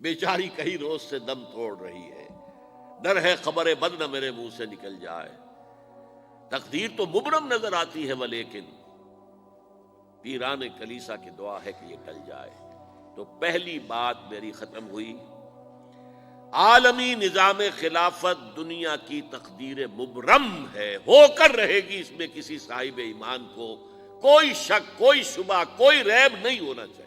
بیچاری کئی روز سے دم توڑ رہی ہے، ڈر ہے خبر بد نہ میرے منہ سے نکل جائے، تقدیر تو مبرم نظر آتی ہے ولیکن پیران کلیسا کی دعا ہے کہ یہ ٹل جائے۔ تو پہلی بات میری ختم ہوئی، عالمی نظام خلافت دنیا کی تقدیر مبرم ہے، ہو کر رہے گی، اس میں کسی صاحب ایمان کو کوئی شک، کوئی شبہ، کوئی ریب نہیں ہونا چاہیے۔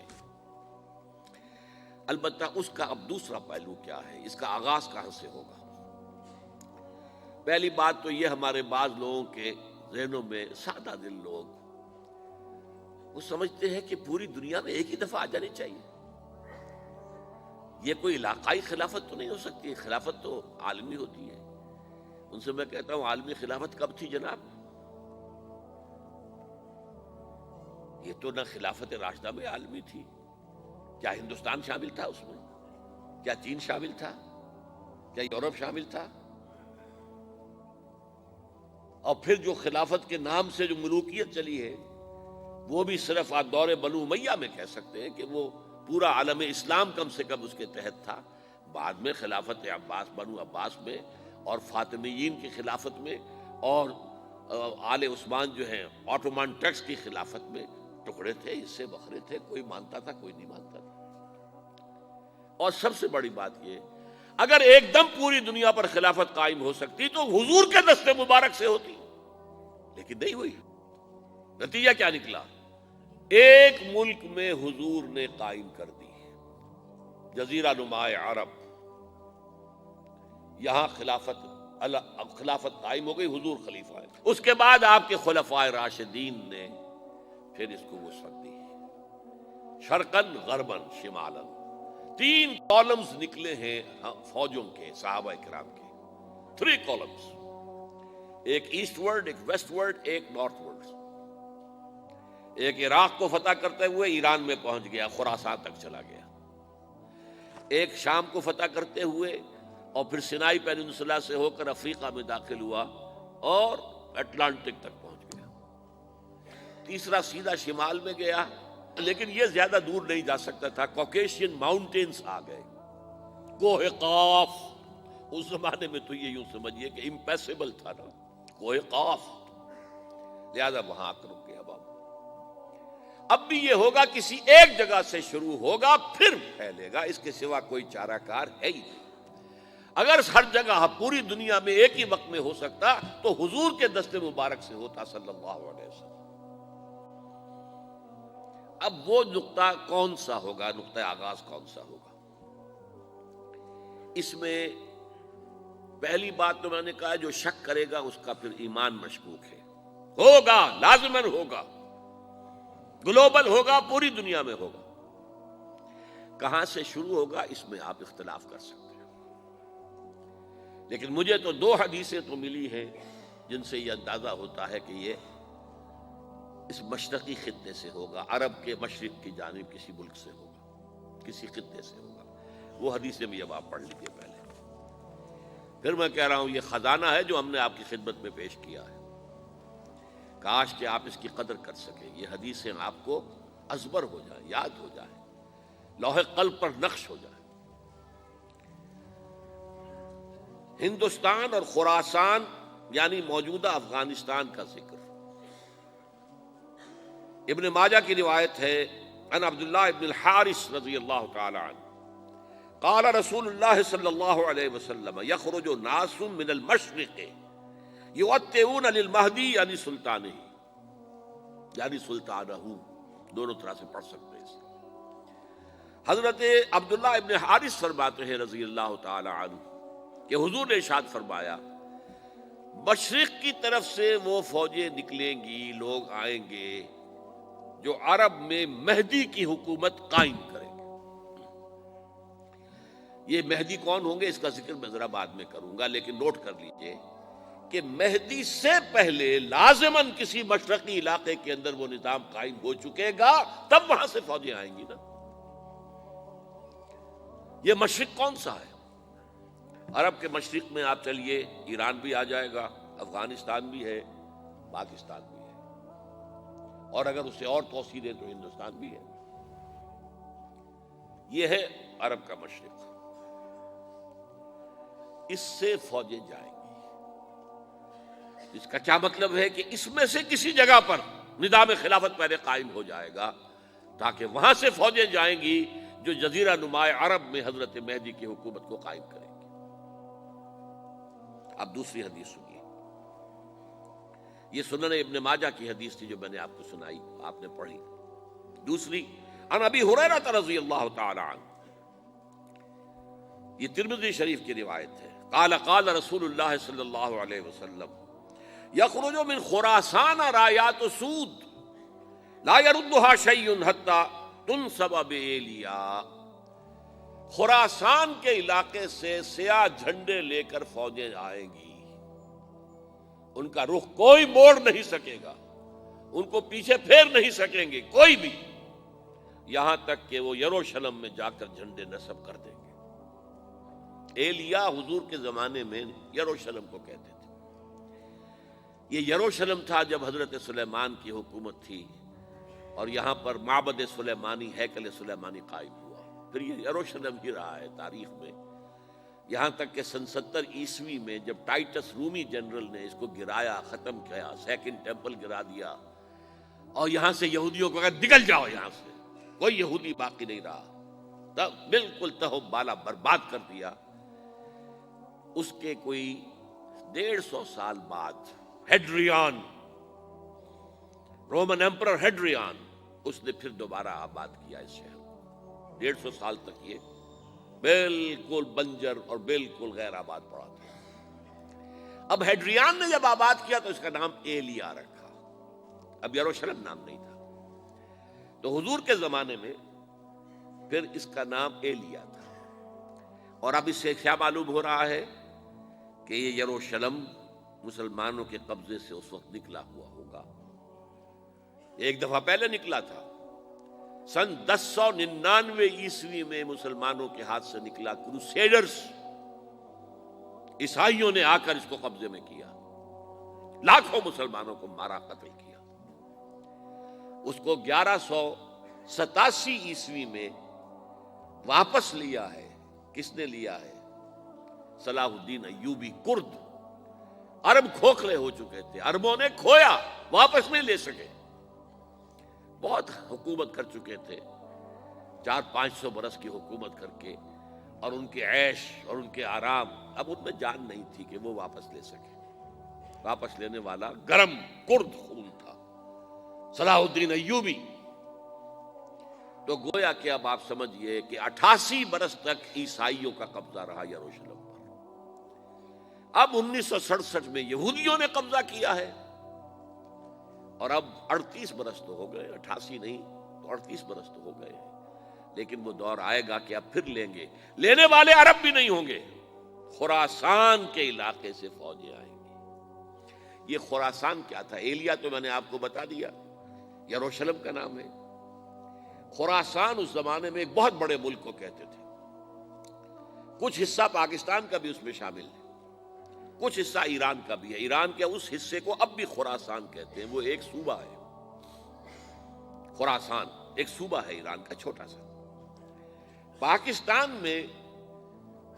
البتہ اس کا اب دوسرا پہلو کیا ہے، اس کا آغاز کہاں سے ہوگا؟ پہلی بات تو یہ، ہمارے بعض لوگوں کے ذہنوں میں، سادہ دل لوگ وہ سمجھتے ہیں کہ پوری دنیا میں ایک ہی دفعہ آ جانی چاہیے۔ یہ کوئی علاقائی خلافت تو نہیں ہو سکتی، خلافت تو عالمی ہوتی ہے۔ ان سے میں کہتا ہوں عالمی خلافت کب تھی جناب؟ یہ تو نہ خلافت راشدہ میں عالمی تھی، کیا ہندوستان شامل تھا اس میں؟ کیا چین شامل تھا؟ کیا یورپ شامل تھا؟ اور پھر جو خلافت کے نام سے جو ملوکیت چلی ہے، وہ بھی صرف آپ دور بنو امیہ میں کہہ سکتے ہیں کہ وہ پورا عالم اسلام کم سے کم اس کے تحت تھا۔ بعد میں خلافت عباس، بنو عباس میں، اور فاطمیین کی خلافت میں، اور آل عثمان جو ہیں آٹومان ٹرکس کی خلافت میں ٹکڑے تھے، حصے بکھرے تھے، کوئی مانتا تھا، کوئی نہیں مانتا تھا۔ اور سب سے بڑی بات یہ، اگر ایک دم پوری دنیا پر خلافت قائم ہو سکتی تو حضور کے دست مبارک سے ہوتی، لیکن نہیں ہوئی۔ نتیجہ کیا نکلا؟ ایک ملک میں حضور نے قائم کر دی، جزیرہ نما عرب، یہاں خلافت قائم ہو گئی، حضور خلیفہ ہے۔ اس کے بعد آپ کے خلفائے راشدین نے پھر اس کو وسعت دی، شرقاً غرباً شمالاً، 3 کالمز نکلے ہیں فوجوں کے، صحابہ کرام کے، 3 کالمز، ایک ایسٹ ورڈ، ایک ویسٹ ورڈ، ایک نارتھ ورڈ۔ ایک عراق کو فتح کرتے ہوئے ایران میں پہنچ گیا، خراسان تک چلا گیا۔ ایک شام کو فتح کرتے ہوئے اور پھر سینائی پیننسولا سے ہو کر افریقہ میں داخل ہوا اور اٹلانٹک تک پہنچ گیا۔ تیسرا سیدھا شمال میں گیا، لیکن یہ زیادہ دور نہیں جا سکتا تھا، کوکیشین ماؤنٹینز آ گئے، کوہ قاف۔ اس زمانے میں تو یہ یوں سمجھیے کہ امپیسیبل تھا نا، کوہ قاف، لہذا وہاں آ کر رک گیا۔ اب بھی یہ ہوگا، کسی ایک جگہ سے شروع ہوگا پھر پھیلے گا، اس کے سوا کوئی چارہ کار ہے ہی نہیں۔ اگر ہر جگہ پوری دنیا میں ایک ہی وقت میں ہو سکتا تو حضور کے دست مبارک سے ہوتا صلی اللہ علیہ وسلم۔ اب وہ نقطہ کون سا ہوگا، نقطہ آغاز کون سا ہوگا؟ اس میں پہلی بات تو میں نے کہا، جو شک کرے گا اس کا پھر ایمان مشکوک ہے۔ ہوگا، لازماً ہوگا، گلوبل ہوگا، پوری دنیا میں ہوگا۔ کہاں سے شروع ہوگا اس میں آپ اختلاف کر سکتے ہیں، لیکن مجھے تو 2 حدیثیں تو ملی ہیں جن سے یہ اندازہ ہوتا ہے کہ یہ اس مشرقی خطے سے ہوگا، عرب کے مشرق کی جانب کسی ملک سے ہوگا، کسی خطے سے ہوگا۔ وہ حدیثیں بھی اب آپ پڑھ لیجیے پہلے۔ پھر میں کہہ رہا ہوں یہ خزانہ ہے جو ہم نے آپ کی خدمت میں پیش کیا ہے، کاش کہ آپ اس کی قدر کر سکیں، یہ حدیثیں آپ کو ازبر ہو جائیں، یاد ہو جائیں، لوح قلب پر نقش ہو جائیں۔ ہندوستان اور خراسان یعنی موجودہ افغانستان کا ذکر ابن ماجہ کی روایت ہے، عن عبداللہ ابن الحارث رضی اللہ تعالی عنہ قال رسول اللہ صلی اللہ علیہ وسلم یخرج ناس من المشرق یوطئون للمہدی یعنی سلطانہ، یعنی سلطانہ، دونوں طرح سے پڑھ سکتے ہیں۔ حضرت عبداللہ ابن حارث فرماتے ہیں رضی اللہ تعالی عنہ کہ حضور نے ارشاد فرمایا، مشرق کی طرف سے وہ فوجیں نکلیں گی، لوگ آئیں گے جو عرب میں مہدی کی حکومت قائم کریں گے۔ یہ مہدی کون ہوں گے اس کا ذکر میں ذرا بعد میں کروں گا، لیکن نوٹ کر لیجئے کہ مہدی سے پہلے لازماً کسی مشرقی علاقے کے اندر وہ نظام قائم ہو چکے گا، تب وہاں سے فوجیں آئیں گی نا۔ یہ مشرق کون سا ہے؟ عرب کے مشرق میں آپ چلیے، ایران بھی آ جائے گا، افغانستان بھی ہے، پاکستان بھی ہے، اور اگر اسے اور توسیع دیں تو ہندوستان بھی ہے۔ یہ ہے عرب کا مشرق، اس سے فوجیں جائیں گی۔ اس کا کیا مطلب ہے کہ اس میں سے کسی جگہ پر نظام خلافت پہلے قائم ہو جائے گا، تاکہ وہاں سے فوجیں جائیں گی جو جزیرہ نما عرب میں حضرت مہدی کی حکومت کو قائم کریں گی۔ اب دوسری حدیث سنیے، یہ سنن ابن ماجہ کی حدیث تھی جو میں نے آپ کو سنائی، آپ نے پڑھی۔ دوسری، عن ابی ہریرہ رضی اللہ تعالی عنہ، یہ ترمذی شریف کی روایت ہے، قال قال رسول اللہ صلی اللہ علیہ وسلم یخرج من خراسان رایات سود لا يردها شیء حتی تنصب بإیلیا، خراسان کے علاقے سے سیاہ جھنڈے لے کر فوجیں آئیں گی، ان کا رخ کوئی موڑ نہیں سکے گا، ان کو پیچھے پھیر نہیں سکیں گے کوئی بھی، یہاں تک کہ وہ یروشلم میں جا کر جھنڈے نصب کر دیں گے۔ ایلیا حضور کے زمانے میں یروشلم کو کہتے تھے۔ یہ یروشلم تھا جب حضرت سلیمان کی حکومت تھی، اور یہاں پر معبد سلیمانی، ہیکل سلیمانی قائم ہوا، پھر یہ یروشلم ہی رہا ہے تاریخ میں، یہاں تک کہ سن 70 عیسوی میں جب ٹائٹس رومی جنرل نے اس کو گرایا، ختم کیا، سیکنڈ ٹیمپل گرا دیا، اور یہاں سے یہودیوں کو کہا نکل جاؤ یہاں سے، کوئی یہودی باقی نہیں رہا، تب بالکل تہو بالا برباد کر دیا۔ اس کے کوئی 150 سال بعد ہیڈریان، رومن ایمپرر ہیڈریان، اس نے پھر دوبارہ آباد کیا اس شہر کو۔ 150 سال تک یہ بالکل بنجر اور بالکل غیر آباد پڑا تھا۔ اب ہیڈریان نے جب آباد کیا تو اس کا نام ایلیا رکھا، اب یروشلم نام نہیں تھا، تو حضور کے زمانے میں پھر اس کا نام ایلیا تھا۔ اور اب اس سے کیا معلوم ہو رہا ہے کہ یہ یروشلم مسلمانوں کے قبضے سے اس وقت نکلا ہوا ہوگا، ایک دفعہ پہلے نکلا تھا، سن 1099 عیسوی میں مسلمانوں کے ہاتھ سے نکلا، کروسیڈرز عیسائیوں نے آ کر اس کو قبضے میں کیا، لاکھوں مسلمانوں کو مارا، قتل کیا۔ اس کو 1187 عیسوی میں واپس لیا ہے، کس نے لیا ہے؟ صلاح الدین ایوبی کرد۔ عرب کھوکھلے ہو چکے تھے، عربوں نے کھویا، واپس نہیں لے سکے، بہت حکومت کر چکے تھے، 400-500 برس کی حکومت کر کے، اور ان کے عیش اور ان کے آرام، اب ان میں جان نہیں تھی کہ وہ واپس لے سکے۔ واپس لینے والا گرم کرد خون تھا، صلاح الدین ایوبی۔ تو گویا کہ اب آپ سمجھئے کہ 88 برس تک عیسائیوں کا قبضہ رہا یروشلم پر۔ اب 1967 میں یہودیوں نے قبضہ کیا ہے، اور اب 38 برس تو ہو گئے، 88 نہیں تو 38 برس تو ہو گئے ہیں، لیکن وہ دور آئے گا کہ اب پھر لیں گے، لینے والے عرب بھی نہیں ہوں گے، خراسان کے علاقے سے فوجیں آئیں گی۔ یہ خراسان کیا تھا؟ ایلیا تو میں نے آپ کو بتا دیا، یروشلم کا نام ہے۔ خراسان اس زمانے میں ایک بہت بڑے ملک کو کہتے تھے، کچھ حصہ پاکستان کا بھی اس میں شامل ہے، کچھ حصہ ایران کا بھی ہے، ایران کے اس حصے کو اب بھی خراسان کہتے ہیں، وہ ایک صوبہ ہے، خراسان ایک صوبہ ہے ایران کا چھوٹا سا۔ پاکستان میں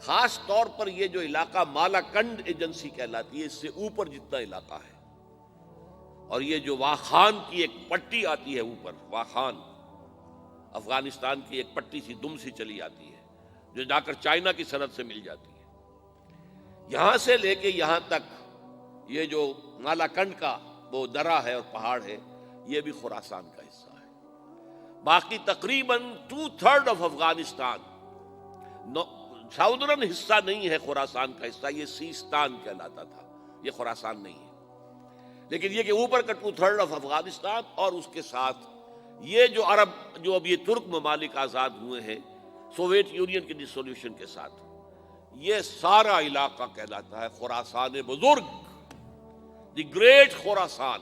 خاص طور پر یہ جو علاقہ مالا کنڈ ایجنسی کہلاتی ہے، اس سے اوپر جتنا علاقہ ہے، اور یہ جو واخان کی ایک پٹی آتی ہے اوپر، واخان افغانستان کی ایک پٹی سی دم سی چلی آتی ہے جو جا کر چائنا کی سرحد سے مل جاتی ہے، یہاں سے لے کے یہاں تک یہ جو مالا کنڈ کا وہ درہ ہے اور پہاڑ ہے، یہ بھی خراسان کا حصہ ہے۔ باقی تقریباً 2/3 آف افغانستان ساؤدرن حصہ نہیں ہے خراسان کا حصہ، یہ سیستان کہلاتا تھا، یہ خراسان نہیں ہے، لیکن یہ کہ اوپر کا 2/3 آف افغانستان، اور اس کے ساتھ یہ جو عرب، جو اب یہ ترک ممالک آزاد ہوئے ہیں سوویت یونین کی ڈسولوشن کے ساتھ، یہ سارا علاقہ کہلاتا ہے خراسان بزرگ، دی گریٹ خراسان۔